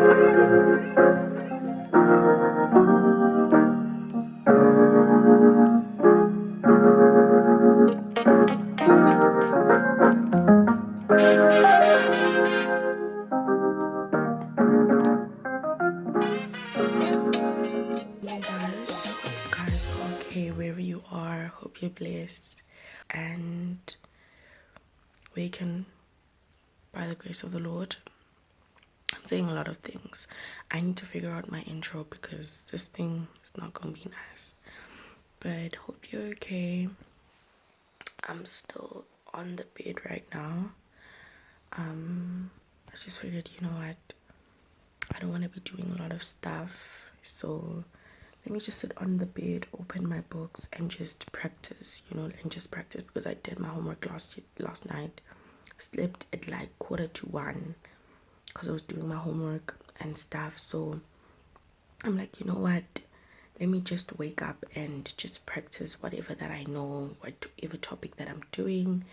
Guys, okay, wherever you are, hope you're blessed and waken by the grace of the Lord. I'm saying a lot of things. I need to figure out my intro because this thing is not gonna be nice, but hope you're okay. I'm still on the bed right now. I just figured, you know what, I don't want to be doing a lot of stuff, so let me just sit on the bed, open my books, and just practice, because I did my homework last night. Slept at like 1:45 because I was doing my homework and stuff. So I'm like, you know what? Let me just wake up and just practice whatever that I know, whatever topic that I'm doing,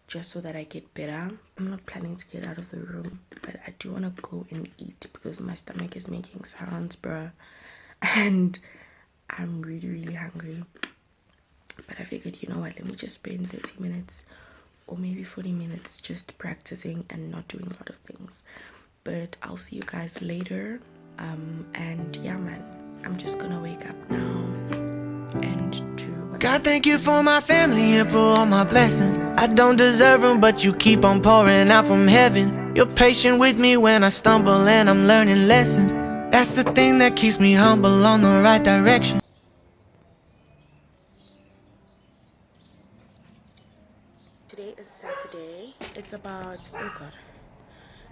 just so that I get better. I'm not planning to get out of the room, but I do want to go and eat because my stomach is making sounds, bruh. And I'm really, really hungry. But I figured, you know what, let me just spend 30 minutes or maybe 40 minutes just practicing and not doing a lot of things. But I'll see you guys later. And yeah, man, I'm just gonna wake up now and do what God, thank you for my family and for all my blessings. I don't deserve them, but you keep on pouring out from heaven. You're patient with me when I stumble and I'm learning lessons. That's the thing that keeps me humble on the right direction. Today is Saturday. It's about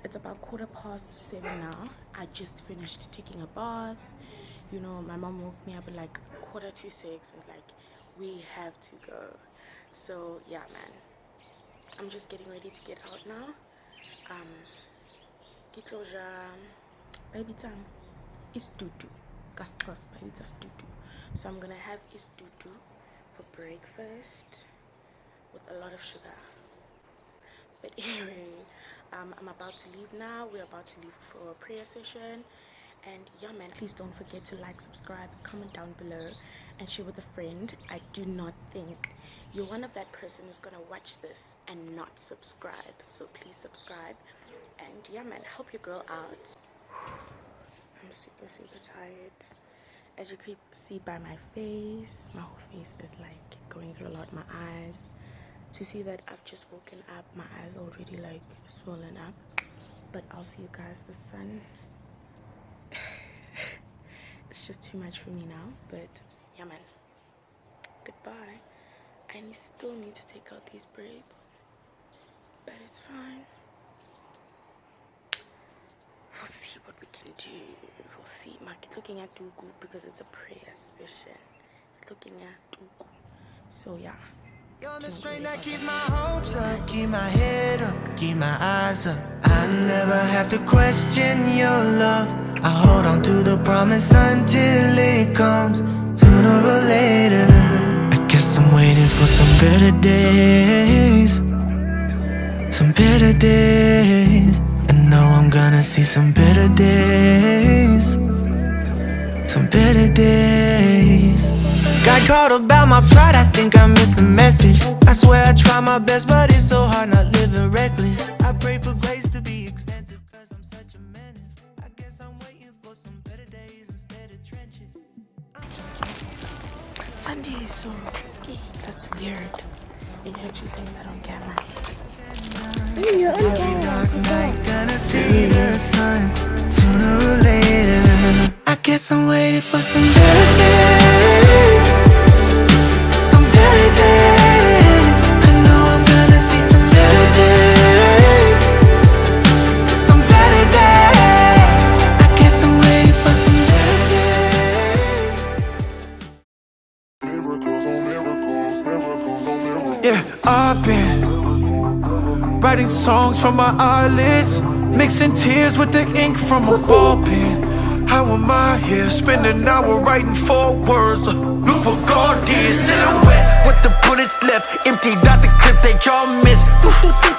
7:15 now. I just finished taking a bath. You know, my mom woke me up at like 5:45 and like, we have to go. So yeah, man, I'm just getting ready to get out now. Get closure, baby time. It's tutu. Baby, it's tutu. So I'm gonna have is tutu for breakfast with a lot of sugar. But anyway, I'm about to leave now. We're about to leave for a prayer session. And yeah, man, please don't forget to like, subscribe, comment down below, and share with a friend. I do not think you're one of that person who's gonna watch this and not subscribe. So please subscribe. And yeah, man, help your girl out. I'm super, super tired. As you can see by my face, my whole face is like going through a lot. My eyes, to see that I've just woken up, my eyes already like swollen up. But I'll see you guys. The sun, it's just too much for me now. But yeah, man, goodbye. I still need to take out these braids, but it's fine. We'll see what we can do. We'll see. Mark looking at Dugu because it's a prayer session. Looking at Dugu. So yeah. You're the strength that keeps my hopes up, keep my head up, keep my eyes up. I never have to question your love. I hold on to the promise until it comes, sooner or later. I guess I'm waiting for some better days, some better days. And know I'm gonna see some better days, some better days. Got caught about my pride, I think I missed the message. I swear I try my best, but it's so hard not living reckless. I pray for grace to be extensive, cause I'm such a menace. I guess I'm waiting for some better days instead of trenches. Sunday is so okay. That's weird. You heard you saying that on camera. Every dark night gonna see the sun, sooner or later. I guess I'm waiting for some better days, some better days. I know I'm gonna see some better days, some better days. I guess I'm waiting for some better days. Miracles on miracles, miracles on miracles. Yeah, I've been writing songs from my eyelids, mixing tears with the ink from a ball pen. How am I here, spending an hour writing 4 words? Look what God did, silhouette with the bullets left, emptied out the clip they all missed.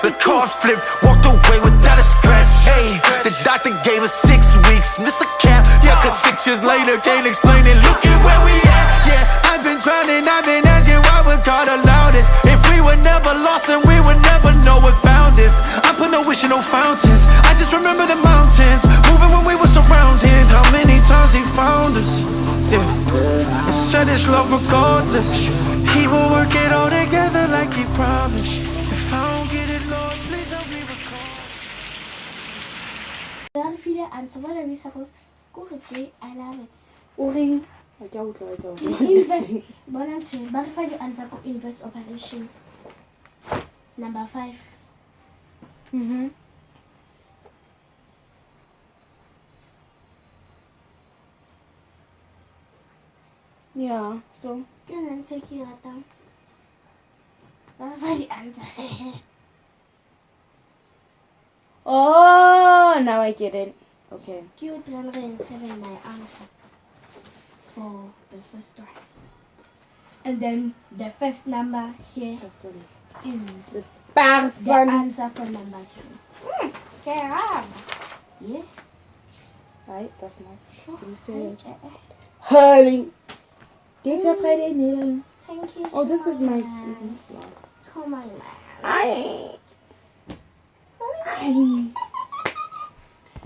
The car flipped, walked away without a scratch. Hey, the doctor gave us 6 weeks. listen, it's a cap. Yeah, cause 6 years later, can't explain it. Look at where we at. Yeah, I've been drowning, I've been asking why would God allow this. If we were never lost, then we would never know what found us. I put no wish in no fountains. I just remember the mountains, moving when we were surrounded. How many times He found us? Yeah, and said His love regardless. He will work it all together like He promised. If I don't get it, Lord, please help me recall. Very viele answer. What are we supposed to do? I love it. Uri, I don't know it's Invest. Bonantin. Verify the answer for invest operation. Number 5. Yeah, so Can I take it down? Verify the answer. oh, now I get it. Okay. Q307 my answer for the first one. And then the first number here is This the person. answer for number 2. Okay, yeah. Right, that's not so Thank honey. Did you Friday needle? you so Oh, this is my. much. So my man. I.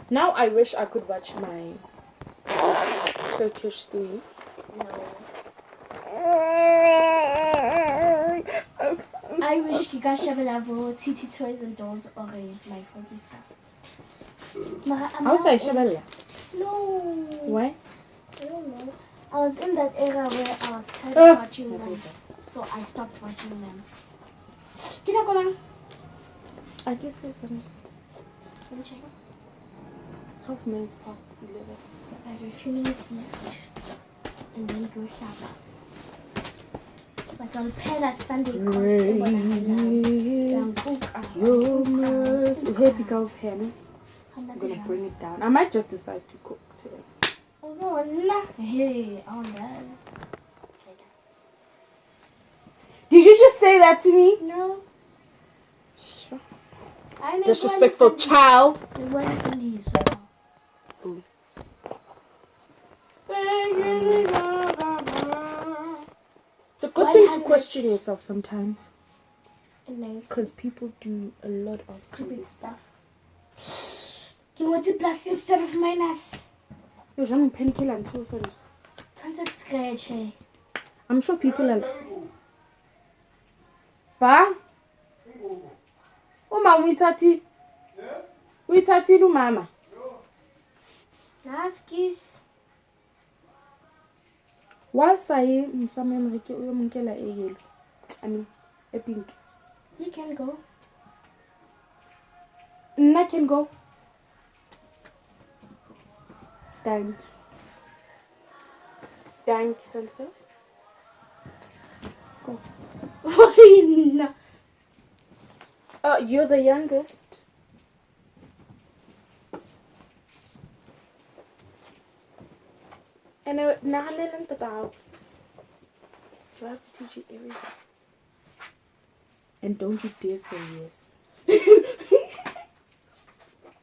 Now I wish I could watch my Turkish thingy. I wish Kika Shabalabo, Titi Toys and Dolls or my funky stuff. How say Shabella? No. Why? I don't know. I was in that era where I was tired of watching them. So I stopped watching them. Kina come I did say some. Let me check. 12 minutes past 11. I have a few minutes left. And then go shower. Like I'll pay that Sunday course. Your mercy. Happy girl pen. I'm gonna bring it down. I might just decide to cook today. Oh no, nah. Hey, oh yes. Did you just say that to me? No. Sure. I never Disrespectful child. What is in these? Ooh. It's a good thing to question yourself sometimes. Because people do a lot of stupid stuff. Can you want plus instead of minus? You're trying to painkiller and two sorts. Scratch, hey. I'm sure people are. Ba? Oh, mama, we tati. We tati, do mama. Naskis. Why say some Mkela a yellow? I mean, a pink. You can go. I can go. Thank you. Thank you, Sansa. Go. Why not? You're the youngest. And do I have to teach you everything? And don't you dare say yes.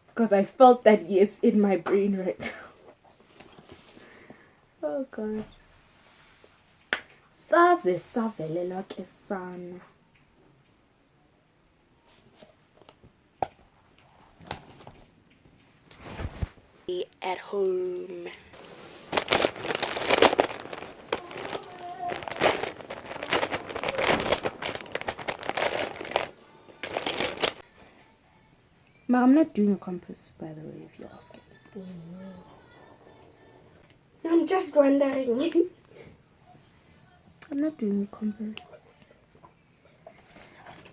Because I felt that yes in my brain right now. Oh God. Saze savelelwa ke sana. Be at home. Ma, I'm not doing a compass, by the way, if you're asking. I'm just wondering. I'm not doing a compass.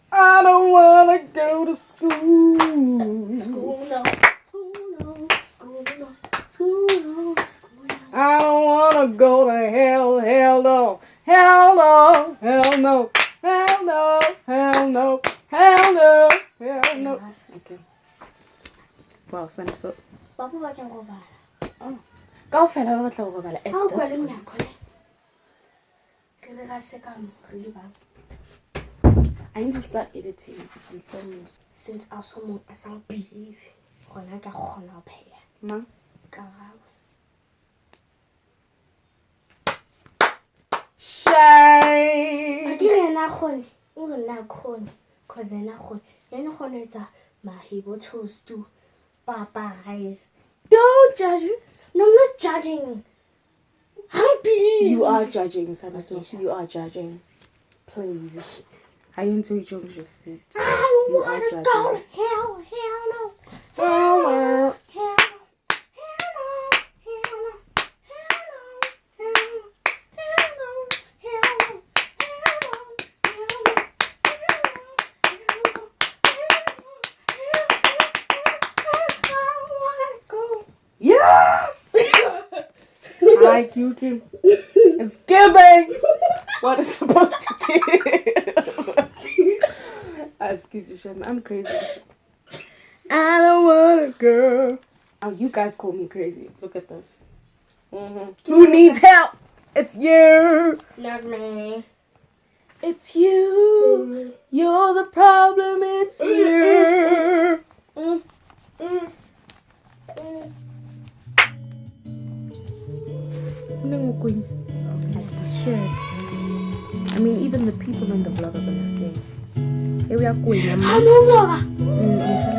I don't want to go to school. School no. School no. School no. School no. School no. I don't want to go to hell. Hell no. Hell no. Hell no. Hell no. Hell no. Hell no. Hell no. Okay. Wow, son, so. Papa ba can go ba. Oh. Go fela ba batla go bala. How go le nyako le? Ke re ga se ka really ba. I need to start editing and filming. Since I saw more, I sound believe. Gona ka khona ho pheya. Ma, Shame. Mahibo toast to Papa rice. Don't judge it. No, I'm not judging. Happy. You are judging, Sanaso. Okay, You are judging. Please. I into each other's respect. I don't You are want to judging. go. Hell no. Hell no. Hell Yes! Hi, Cutie. It's giving what it's supposed to give. Excuse me, I'm crazy. I don't want a girl. Oh, you guys call me crazy. Look at this. Who needs help? It's you. Not me. It's you. You're the problem. It's you. I mean, even the people in the vlog are gonna say, "Here we are going." I'm over. I'm telling